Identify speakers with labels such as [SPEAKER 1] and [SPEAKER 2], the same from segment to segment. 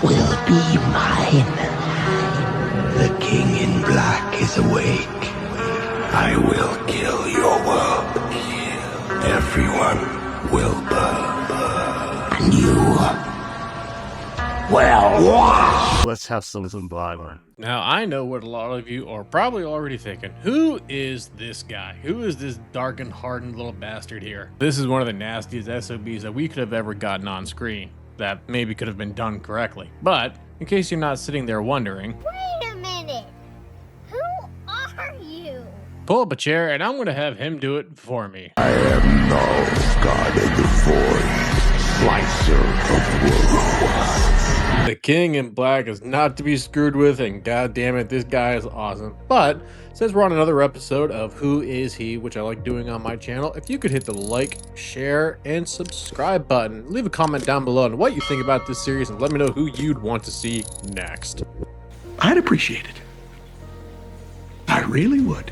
[SPEAKER 1] will be mine. The King in Black is awake. I will kill your world. Everyone will burn. And you... well...
[SPEAKER 2] Let's have some violence.
[SPEAKER 3] Now, I know what a lot of you are probably already thinking. Who is this guy? Who is this dark and hardened little bastard here? This is one of the nastiest SOBs that we could have ever gotten on screen. That maybe could have been done correctly. But, in case you're not sitting there wondering...
[SPEAKER 4] Wait a minute! Who are you?
[SPEAKER 3] Pull up a chair and I'm going to have him do it for me.
[SPEAKER 1] I am Knull, God of the Void, slicer of worlds.
[SPEAKER 3] The King in Black is not to be screwed with, and god damn it, this guy is awesome. But since we're on another episode of Who Is He, which I like doing on my channel, if you could hit the like, share, and subscribe button, leave a comment down below on what you think about this series, and let me know who you'd want to see next.
[SPEAKER 1] I'd appreciate it. I really would.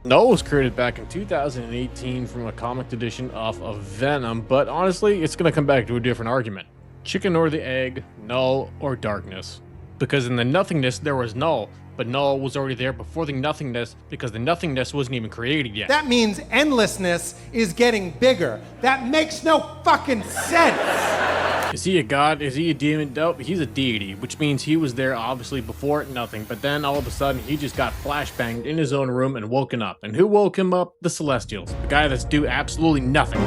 [SPEAKER 3] Knull was created back in 2018 from a comic edition of Venom, but honestly, it's going to come back to a different argument. Chicken or the egg, Knull or darkness. Because in the nothingness, there was Knull, but Knull was already there before the nothingness because the nothingness wasn't even created yet.
[SPEAKER 5] That means endlessness is getting bigger. That makes no fucking sense!
[SPEAKER 3] Is he a god? Is he a demon? Nope, he's a deity, which means he was there obviously before nothing, but then all of a sudden he just got flashbanged in his own room and woken up. And who woke him up? The Celestials, the guy that's do absolutely nothing.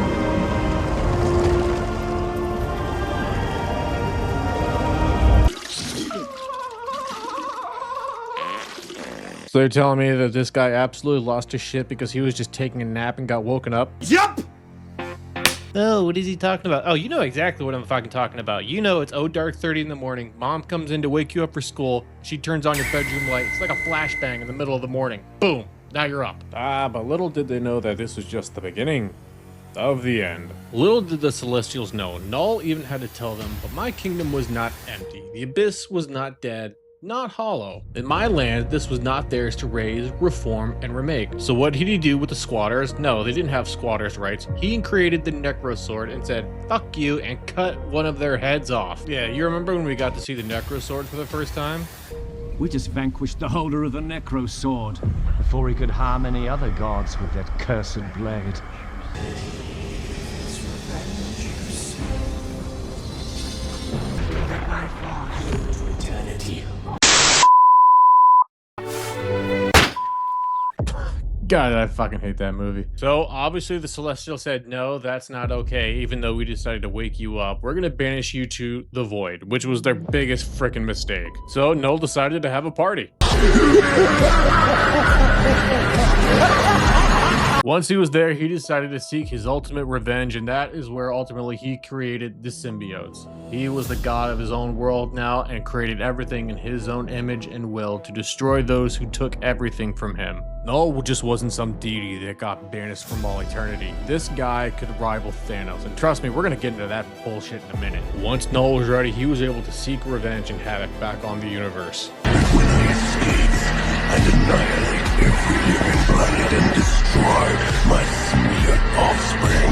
[SPEAKER 3] So they're telling me that this guy absolutely lost his shit because he was just taking a nap and got woken up?
[SPEAKER 5] Yup!
[SPEAKER 3] Oh, what is he talking about? Oh, you know exactly what I'm fucking talking about. You know it's dark 30 in the morning. Mom comes in to wake you up for school. She turns on your bedroom light. It's like a flashbang in the middle of the morning. Boom. Now you're up. But little did they know that this was just the beginning of the end. Little did the Celestials know. Knull even had to tell them, but my kingdom was not empty. The Abyss was not dead. Not hollow. In my land, this was not theirs to raise, reform, and remake. So what did he do with the squatters? No, they didn't have squatters' rights. He created the Necro Sword and said, fuck you, and cut one of their heads off. Yeah, you remember when we got to see the Necro Sword for the first time?
[SPEAKER 6] We just vanquished the holder of the Necro Sword before he could harm any other gods with that cursed blade.
[SPEAKER 3] God, I fucking hate that movie. So obviously the Celestial said, no, that's not okay. Even though we decided to wake you up, we're gonna banish you to the Void, which was their biggest freaking mistake. So Knull decided to have a party. Once he was there, he decided to seek his ultimate revenge, and that is where ultimately he created the Symbiotes. He was the god of his own world now and created everything in his own image and will to destroy those who took everything from him. Knull just wasn't some deity that got banished from all eternity. This guy could rival Thanos, and trust me, we're gonna get into that bullshit in a minute. Once Knull was ready, he was able to seek revenge and havoc back on the universe.
[SPEAKER 1] When I escape and annihilate every living planet and destroy my symbiote offspring.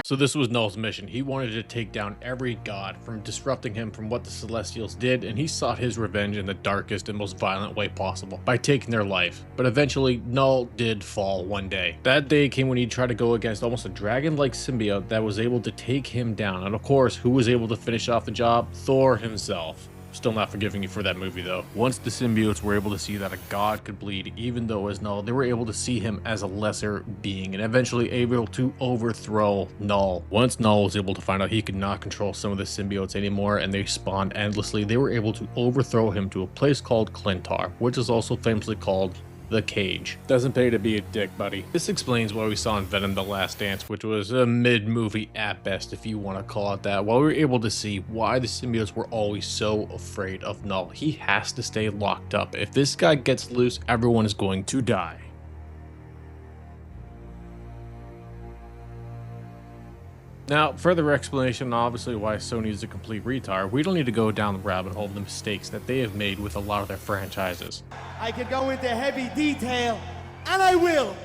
[SPEAKER 3] So this was Knull's mission. He wanted to take down every god from disrupting him from what the Celestials did, and he sought his revenge in the darkest and most violent way possible by taking their life. But eventually, Knull did fall one day. That day came when he tried to go against almost a dragon-like symbiote that was able to take him down. And of course, who was able to finish off the job? Thor himself. Still not forgiving you for that movie though. Once the symbiotes were able to see that a god could bleed, even though as Knull, they were able to see him as a lesser being and eventually able to overthrow Knull. Once Knull was able to find out he could not control some of the symbiotes anymore and they spawned endlessly, they were able to overthrow him to a place called Clintar, which is also famously called the Cage. Doesn't pay to be a dick, buddy. This explains what we saw in Venom: The Last Dance, which was a mid-movie at best, if you want to call it that, while we were able to see why the symbiotes were always so afraid of Knull. He has to stay locked up. If this guy gets loose, everyone is going to die. Now, further explanation on obviously why Sony is a complete retard, we don't need to go down the rabbit hole of the mistakes that they have made with a lot of their franchises.
[SPEAKER 5] I could go into heavy detail, and I will.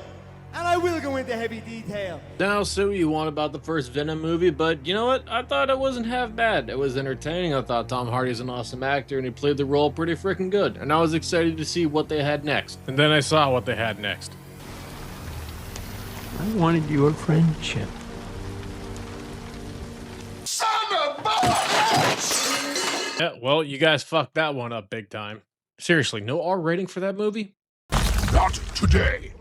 [SPEAKER 2] and I will go into heavy detail.
[SPEAKER 3] Now, say what you want about the first Venom movie, but you know what? I thought it wasn't half bad. It was entertaining. I thought Tom Hardy's an awesome actor and he played the role pretty freaking good. And I was excited to see what they had next. And then I saw what they had next.
[SPEAKER 1] I wanted your friendship.
[SPEAKER 3] Yeah, well, you guys fucked that one up big time. Seriously, no R rating for that movie?
[SPEAKER 1] Not today.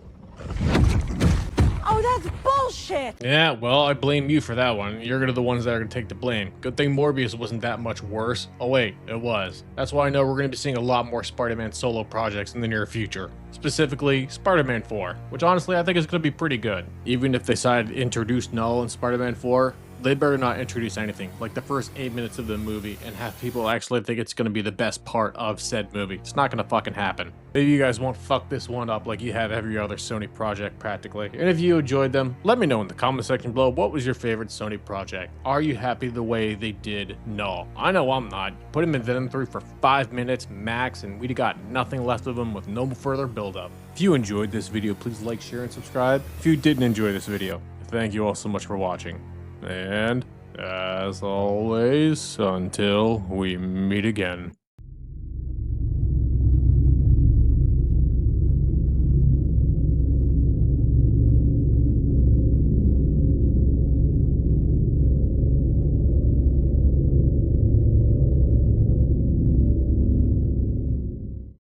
[SPEAKER 7] Oh, that's bullshit!
[SPEAKER 3] Yeah, well, I blame you for that one. You're gonna the ones that are gonna take the blame. Good thing Morbius wasn't that much worse. Oh wait, it was. That's why I know we're gonna be seeing a lot more Spider-Man solo projects in the near future. Specifically, Spider-Man 4, which honestly I think is gonna be pretty good. Even if they decided to introduce Knull in Spider-Man 4, they better not introduce anything like the first 8 minutes of the movie and have people actually think it's going to be the best part of said movie. It's not going to fucking happen. Maybe you guys won't fuck this one up like you have every other Sony project practically. And if you enjoyed them, let me know in the comment section below what was your favorite Sony project. Are you happy the way they did Knull? I know I'm not. Put him in Venom 3 for 5 minutes max and we'd got nothing left of him with no further build-up. If you enjoyed this video, please like, share, and subscribe. If you didn't enjoy this video, thank you all so much for watching. And, as always, until we meet again.